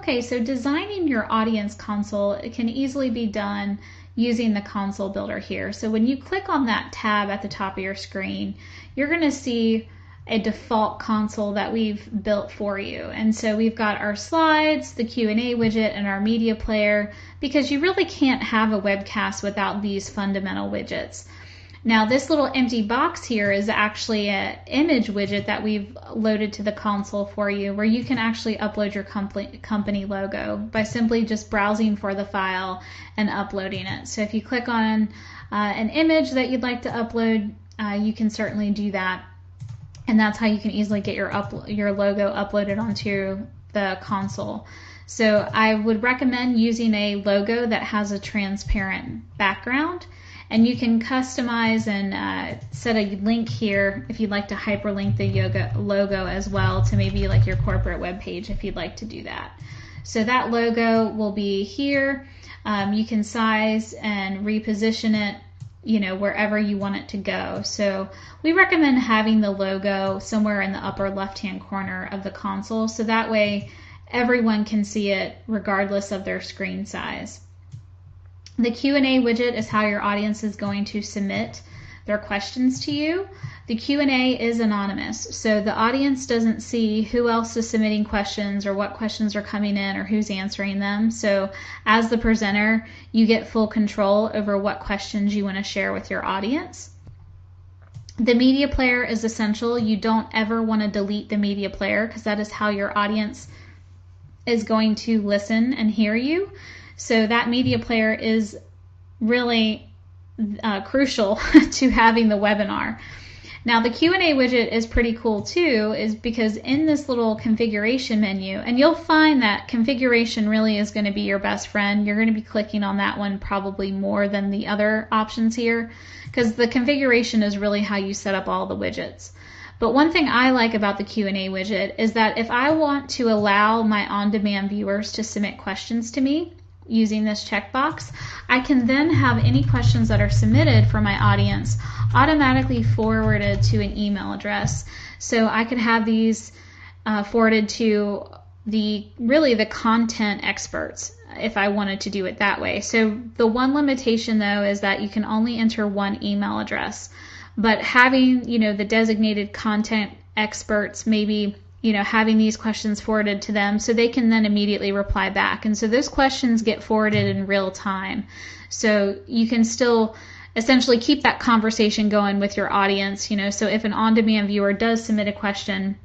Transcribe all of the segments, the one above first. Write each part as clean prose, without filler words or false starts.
Okay, so designing your audience console, it can easily be done using the console builder here. So when you click on that tab at the top of your screen, you're going to see a default console that we've built for you. And so we've got our slides, the Q&A widget, and our media player, because you really can't have a webcast without these fundamental widgets. Now this little empty box here is actually an image widget that we've loaded to the console for you, where you can actually upload your company logo by simply just browsing for the file and uploading it. So if you click on an image that you'd like to upload, you can certainly do that. And that's how you can easily get your logo uploaded onto the console. So I would recommend using a logo that has a transparent background. And you can customize and set a link here if you'd like to hyperlink the logo as well to maybe like your corporate web page if you'd like to do that. So that logo will be here. You can size and reposition it, you know, wherever you want it to go. So we recommend having the logo somewhere in the upper left-hand corner of the console, so that way everyone can see it regardless of their screen size. The Q&A widget is how your audience is going to submit their questions to you. The Q&A is anonymous, so the audience doesn't see who else is submitting questions or what questions are coming in or who's answering them. So as the presenter, you get full control over what questions you want to share with your audience. The media player is essential. You don't ever want to delete the media player because that is how your audience is going to listen and hear you. So that media player is really crucial to having the webinar. Now the Q&A widget is pretty cool too, is because in this little configuration menu, and you'll find that configuration really is going to be your best friend. You're going to be clicking on that one probably more than the other options here, because the configuration is really how you set up all the widgets. But one thing I like about the Q&A widget is that if I want to allow my on-demand viewers to submit questions to me, using this checkbox, I can then have any questions that are submitted from my audience automatically forwarded to an email address. So I could have these forwarded to the content experts if I wanted to do it that way. So the one limitation though is that you can only enter one email address, but having, you know, the designated content experts, maybe, you know, having these questions forwarded to them so they can then immediately reply back. And so those questions get forwarded in real time. So you can still essentially keep that conversation going with your audience, you know, so if an on-demand viewer does submit a question,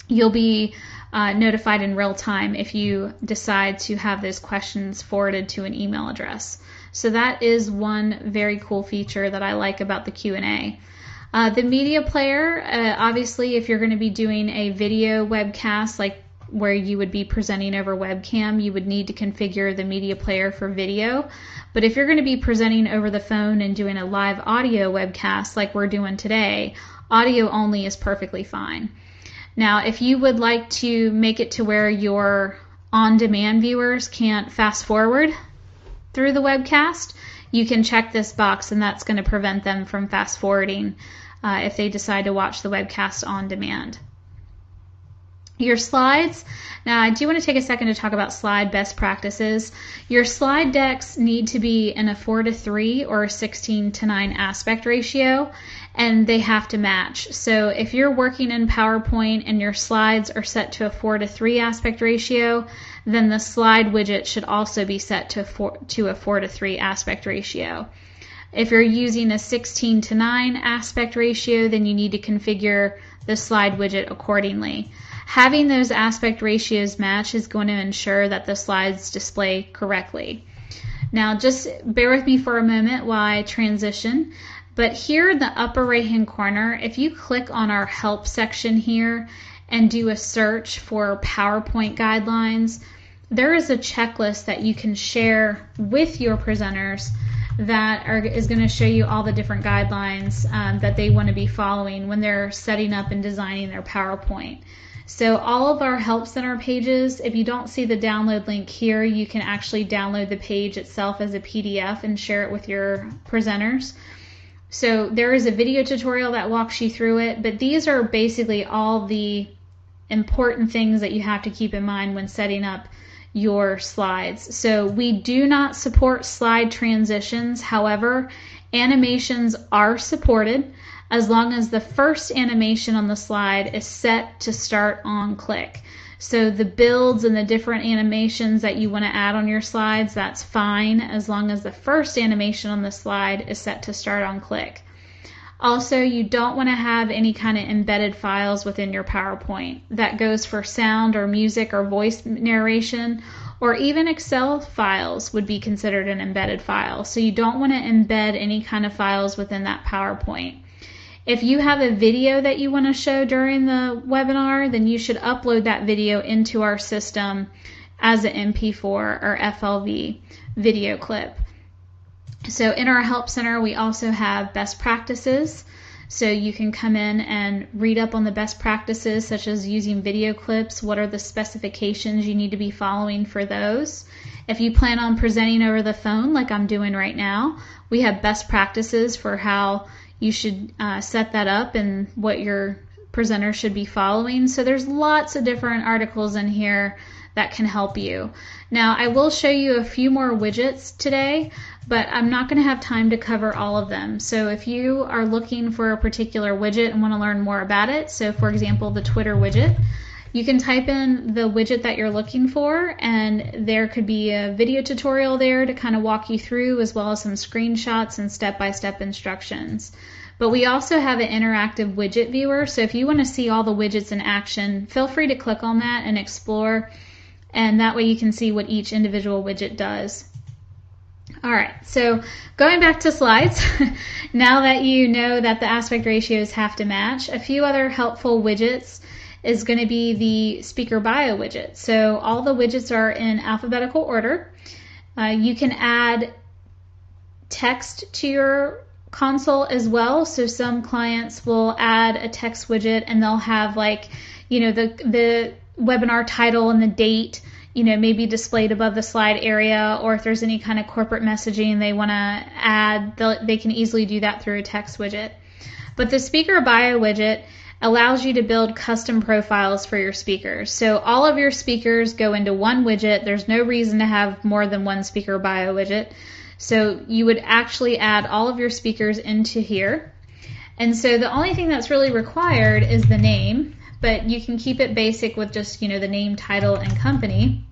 you'll be notified in real time if you decide to have those questions forwarded to an email address. So that is one very cool feature that I like about the Q&A. The media player, obviously if you're going to be doing a video webcast, like where you would be presenting over webcam, you would need to configure the media player for video. But if you're going to be presenting over the phone and doing a live audio webcast like we're doing today, audio only is perfectly fine. Now, if you would like to make it to where your on-demand viewers can't fast forward through the webcast, you can check this box, and that's going to prevent them from fast forwarding if they decide to watch the webcast on demand. Your slides. Now, I do want to take a second to talk about slide best practices. Your slide decks need to be in a 4:3 or a 16:9 aspect ratio, and they have to match. So if you're working in PowerPoint and your slides are set to a 4:3 aspect ratio, then the slide widget should also be set to a 4:3 aspect ratio. If you're using a 16:9 aspect ratio, then you need to configure the slide widget accordingly. Having those aspect ratios match is going to ensure that the slides display correctly. Now just bear with me for a moment while I transition, but here in the upper right hand corner, if you click on our help section here and do a search for PowerPoint guidelines, there is a checklist that you can share with your presenters that is going to show you all the different guidelines that they want to be following when they're setting up and designing their PowerPoint. So all of our Help Center pages, if you don't see the download link here, you can actually download the page itself as a PDF and share it with your presenters. So there is a video tutorial that walks you through it, but these are basically all the important things that you have to keep in mind when setting up your slides. So we do not support slide transitions. However, animations are supported as long as the first animation on the slide is set to start on click. So the builds and the different animations that you want to add on your slides, that's fine as long as the first animation on the slide is set to start on click. Also, you don't want to have any kind of embedded files within your PowerPoint. That goes for sound or music or voice narration, or even Excel files would be considered an embedded file. So you don't want to embed any kind of files within that PowerPoint. If you have a video that you want to show during the webinar, then you should upload that video into our system as an MP4 or FLV video clip. So in our Help Center, we also have best practices. So you can come in and read up on the best practices, such as using video clips. What are the specifications you need to be following for those? If you plan on presenting over the phone, like I'm doing right now, we have best practices for how you should set that up and what your presenter should be following. So there's lots of different articles in here that can help you. Now, I will show you a few more widgets today, but I'm not going to have time to cover all of them. So if you are looking for a particular widget and want to learn more about it, so for example, the Twitter widget, you can type in the widget that you're looking for, and there could be a video tutorial there to kind of walk you through, as well as some screenshots and step-by-step instructions. But we also have an interactive widget viewer, so if you want to see all the widgets in action, feel free to click on that and explore, and that way you can see what each individual widget does. All right, so going back to slides, now that you know that the aspect ratios have to match, a few other helpful widgets is going to be the speaker bio widget. So all the widgets are in alphabetical order. You can add text to your console as well. So some clients will add a text widget and they'll have, like, you know, the webinar title and the date, you know, maybe displayed above the slide area, or if there's any kind of corporate messaging they want to add, they can easily do that through a text widget. But the speaker bio widget allows you to build custom profiles for your speakers. So all of your speakers go into one widget. There's no reason to have more than one speaker bio widget. So you would actually add all of your speakers into here. And so the only thing that's really required is the name, but you can keep it basic with just, you know, the name, title, and company.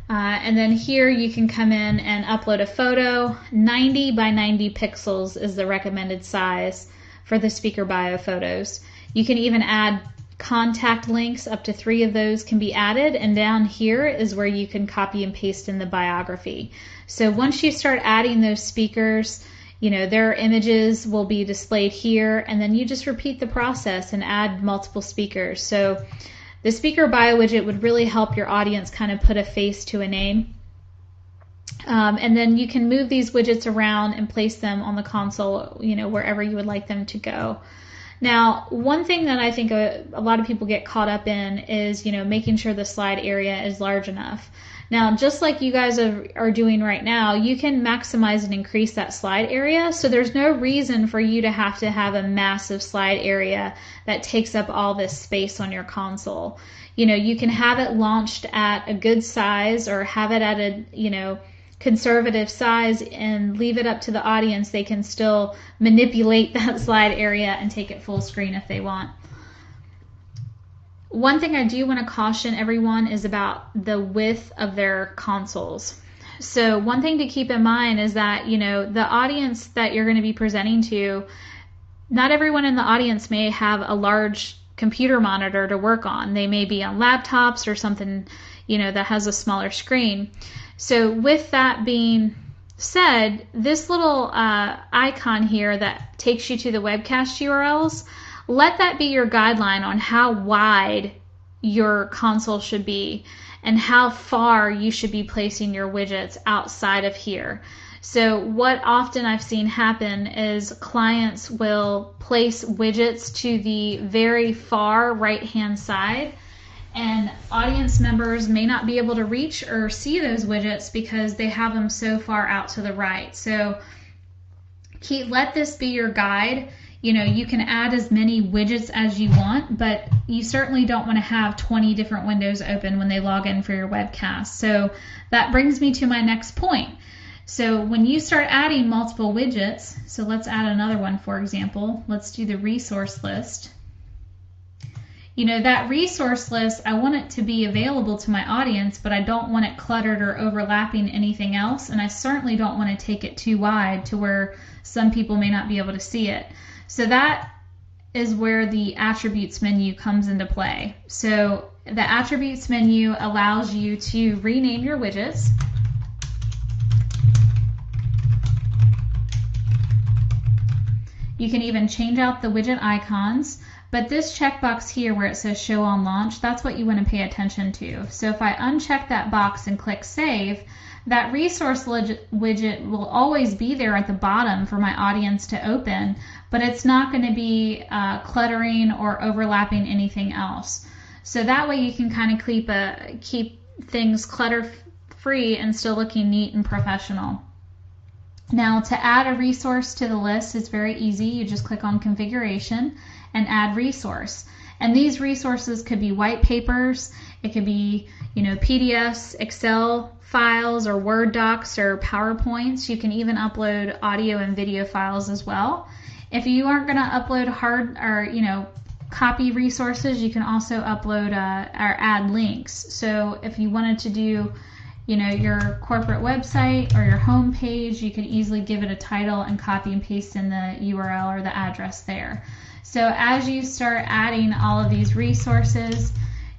And then here you can come in and upload a photo. 90 by 90 pixels is the recommended size for the speaker bio photos. You can even add contact links. Up to 3 of those can be added, and down here is where you can copy and paste in the biography. So once you start adding those speakers, you know, their images will be displayed here, and then you just repeat the process and add multiple speakers. So the speaker bio widget would really help your audience kind of put a face to a name. And then you can move these widgets around and place them on the console, you know, wherever you would like them to go. Now, one thing that I think a lot of people get caught up in is, you know, making sure the slide area is large enough. Now, just like you guys are doing right now, you can maximize and increase that slide area. So there's no reason for you to have a massive slide area that takes up all this space on your console. You know, you can have it launched at a good size, or have it at a, you know, conservative size, and leave it up to the audience. They can still manipulate that slide area and take it full screen if they want. One thing I do want to caution everyone is about the width of their consoles. So one thing to keep in mind is that, you know, the audience that you're going to be presenting to, not everyone in the audience may have a large computer monitor to work on. They may be on laptops or something, you know, that has a smaller screen. So with that being said, this little icon here that takes you to the webcast URLs, let that be your guideline on how wide your console should be and how far you should be placing your widgets outside of here. So what often I've seen happen is clients will place widgets to the very far right-hand side, and audience members may not be able to reach or see those widgets because they have them so far out to the right. So let this be your guide. you can add as many widgets as you want, but you certainly don't want to have 20 different windows open when they log in for your webcast. So that brings me to my next point. So when you start adding multiple widgets, so let's add another one, for example. Let's do the resource list. That resource list, I want it to be available to my audience, but I don't want it cluttered or overlapping anything else, and I certainly don't want to take it too wide to where some people may not be able to see it. So that is where the attributes menu comes into play. So the attributes menu allows you to rename your widgets. You can even change out the widget icons, but this checkbox here where it says show on launch, that's what you want to pay attention to. So if I uncheck that box and click save, that resource widget will always be there at the bottom for my audience to open, but it's not going to be cluttering or overlapping anything else. So that way you can kind of keep things clutter-free and still looking neat and professional. Now, to add a resource to the list is very easy. You just click on configuration and add resource. And these resources could be white papers, it could be PDFs, Excel files, or Word docs, or PowerPoints. You can even upload audio and video files as well. If you aren't going to upload hard or copy resources, you can also upload or add links. So if you wanted to do your corporate website or your home page, you could easily give it a title and copy and paste in the URL or the address there. So as you start adding all of these resources,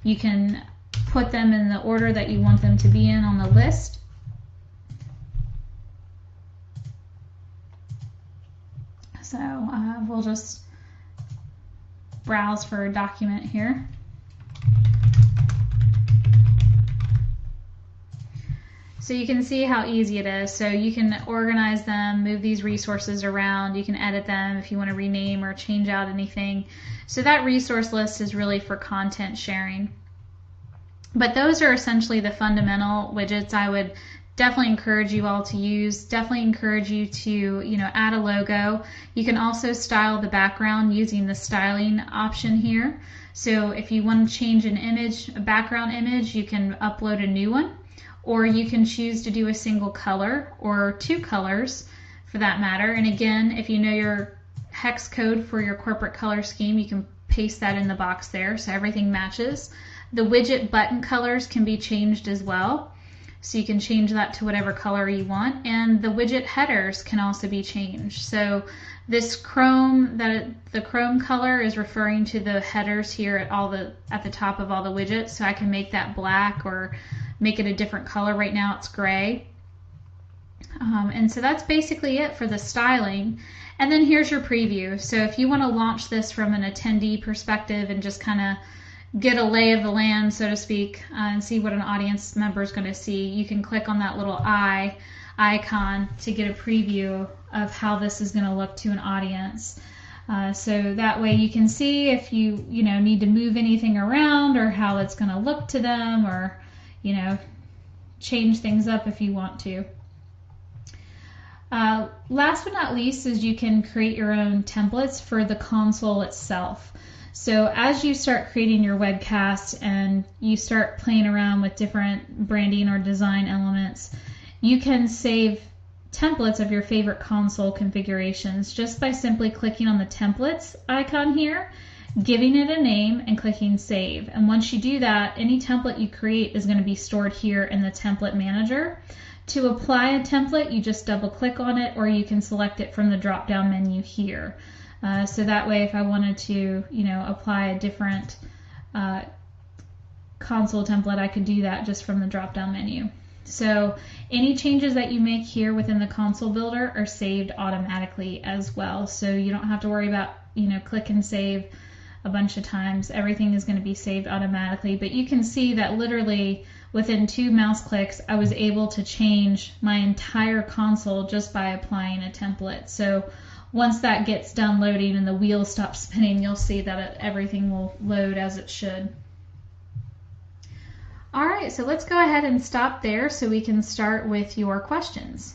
you can put them in the order that you want them to be in on the list. So we'll just browse for a document here. So you can see how easy it is. So you can organize them, move these resources around, you can edit them if you want to rename or change out anything. So that resource list is really for content sharing. But those are essentially the fundamental widgets I would definitely encourage you all to use. Definitely encourage you to add a logo. You can also style the background using the styling option here. So if you want to change an image, a background image, you can upload a new one. Or you can choose to do a single color or two colors for that matter. And again, if you know your hex code for your corporate color scheme, you can paste that in the box there so everything matches. The widget button colors can be changed as well. So you can change that to whatever color you want. And the widget headers can also be changed. So this chrome, the chrome color is referring to the headers here at the top of all the widgets. So I can make that black or make it a different color. Right now it's gray. And so that's basically it for the styling. And then here's your preview. So if you want to launch this from an attendee perspective and just kind of get a lay of the land, so to speak, and see what an audience member is going to see, you can click on that little eye icon to get a preview of how this is going to look to an audience. So that way you can see if you need to move anything around or how it's going to look to them, or change things up if you want to. Last but not least is you can create your own templates for the console itself. So as you start creating your webcast and you start playing around with different branding or design elements, you can save templates of your favorite console configurations just by simply clicking on the templates icon here, giving it a name, and clicking save. And once you do that, any template you create is going to be stored here in the template manager. To apply a template, you just double click on it, or you can select it from the drop down menu here. So that way if I wanted to apply a different console template, I could do that just from the drop down menu. So any changes that you make here within the console builder are saved automatically as well. So you don't have to worry about click and save a bunch of times. Everything is going to be saved automatically. But you can see that literally within 2 mouse clicks I was able to change my entire console just by applying a template. So once that gets done loading and the wheels stop spinning, you'll see that everything will load as it should. All right, so let's go ahead and stop there so we can start with your questions.